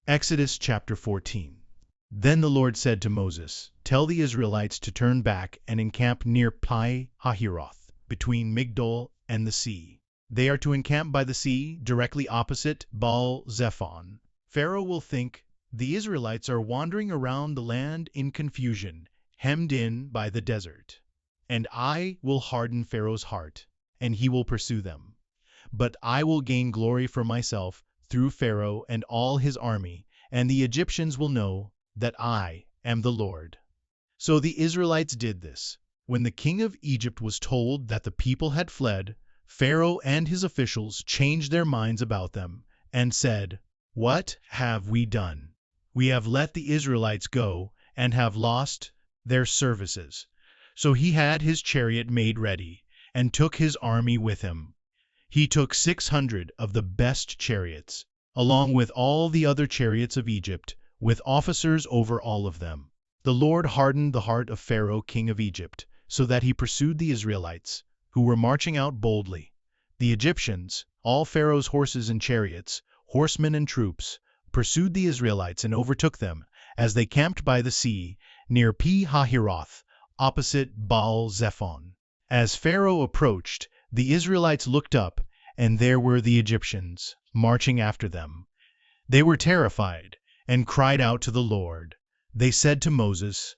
Exodus chapter 14. Then the Lord said to Moses, "Tell the Israelites to turn back and encamp near Pi-hahiroth, between Migdol and the sea. They are to encamp by the sea, directly opposite Baal-zephon. Pharaoh will think the Israelites are wandering around the land in confusion, hemmed in by the desert. And I will harden Pharaoh's heart, and he will pursue them. But I will gain glory for myself through Pharaoh and all his army, and the Egyptians will know that I am the Lord." So the Israelites did this. When the king of Egypt was told that the people had fled, Pharaoh and his officials changed their minds about them and said, "What have we done? We have let the Israelites go and have lost their services." So he had his chariot made ready and took his army with him. He took 600 of the best chariots, along with all the other chariots of Egypt, with officers over all of them. The Lord hardened the heart of Pharaoh, king of Egypt, so that he pursued the Israelites, who were marching out boldly. The Egyptians, all Pharaoh's horses and chariots, horsemen and troops, pursued the Israelites and overtook them as they camped by the sea near Pi-hahiroth, opposite Baal-zephon. As Pharaoh approached, the Israelites looked up, and there were the Egyptians, marching after them. They were terrified and cried out to the Lord. They said to Moses,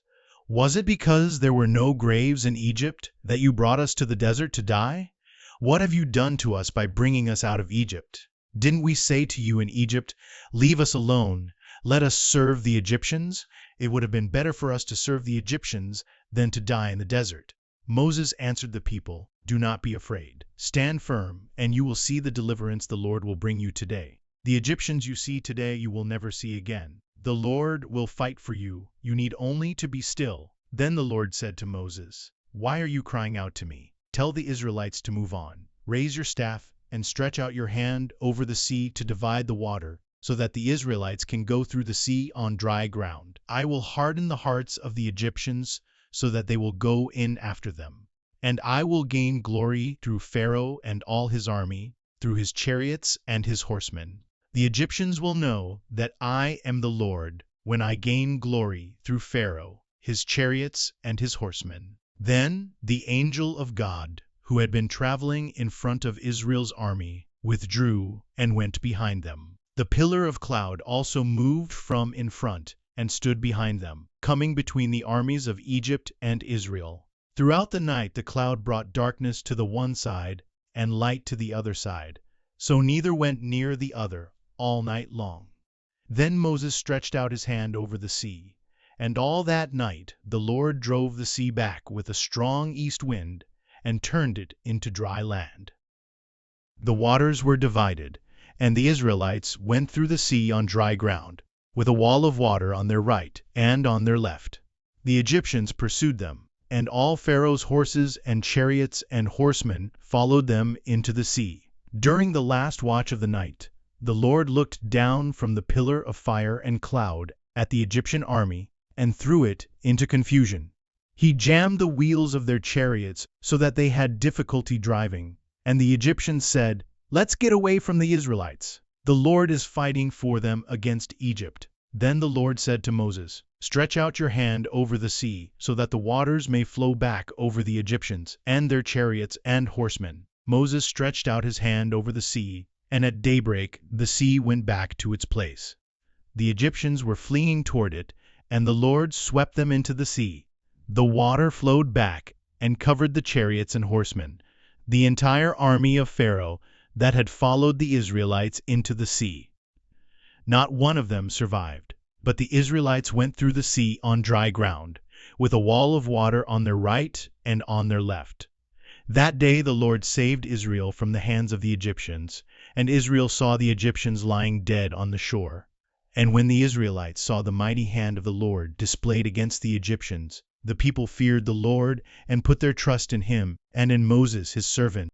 "Was it because there were no graves in Egypt that you brought us to the desert to die? What have you done to us by bringing us out of Egypt? Didn't we say to you in Egypt, 'Leave us alone, let us serve the Egyptians'? It would have been better for us to serve the Egyptians than to die in the desert." Moses answered the people, "Do not be afraid. Stand firm, and you will see the deliverance the Lord will bring you today. The Egyptians you see today you will never see again. The Lord will fight for you. You need only to be still." Then the Lord said to Moses, "Why are you crying out to me? Tell the Israelites to move on. Raise your staff and stretch out your hand over the sea to divide the water, so that the Israelites can go through the sea on dry ground. I will harden the hearts of the Egyptians so that they will go in after them. And I will gain glory through Pharaoh and all his army, through his chariots and his horsemen. The Egyptians will know that I am the Lord when I gain glory through Pharaoh, his chariots, and his horsemen." Then the angel of God, who had been traveling in front of Israel's army, withdrew and went behind them. The pillar of cloud also moved from in front and stood behind them, coming between the armies of Egypt and Israel. Throughout the night the cloud brought darkness to the one side and light to the other side, so neither went near the other all night long. Then Moses stretched out his hand over the sea, and all that night the Lord drove the sea back with a strong east wind and turned it into dry land. The waters were divided, and the Israelites went through the sea on dry ground, with a wall of water on their right and on their left. The Egyptians pursued them, and all Pharaoh's horses and chariots and horsemen followed them into the sea. During the last watch of the night, the Lord looked down from the pillar of fire and cloud at the Egyptian army and threw it into confusion. He jammed the wheels of their chariots so that they had difficulty driving, and the Egyptians said, "Let's get away from the Israelites. The Lord is fighting for them against Egypt." Then the Lord said to Moses, "Stretch out your hand over the sea so that the waters may flow back over the Egyptians and their chariots and horsemen." Moses stretched out his hand over the sea, and at daybreak the sea went back to its place. The Egyptians were fleeing toward it, and the Lord swept them into the sea. The water flowed back and covered the chariots and horsemen, the entire army of Pharaoh that had followed the Israelites into the sea. Not one of them survived, but the Israelites went through the sea on dry ground, with a wall of water on their right and on their left. That day the Lord saved Israel from the hands of the Egyptians, and Israel saw the Egyptians lying dead on the shore. And when the Israelites saw the mighty hand of the Lord displayed against the Egyptians, the people feared the Lord and put their trust in him and in Moses his servant.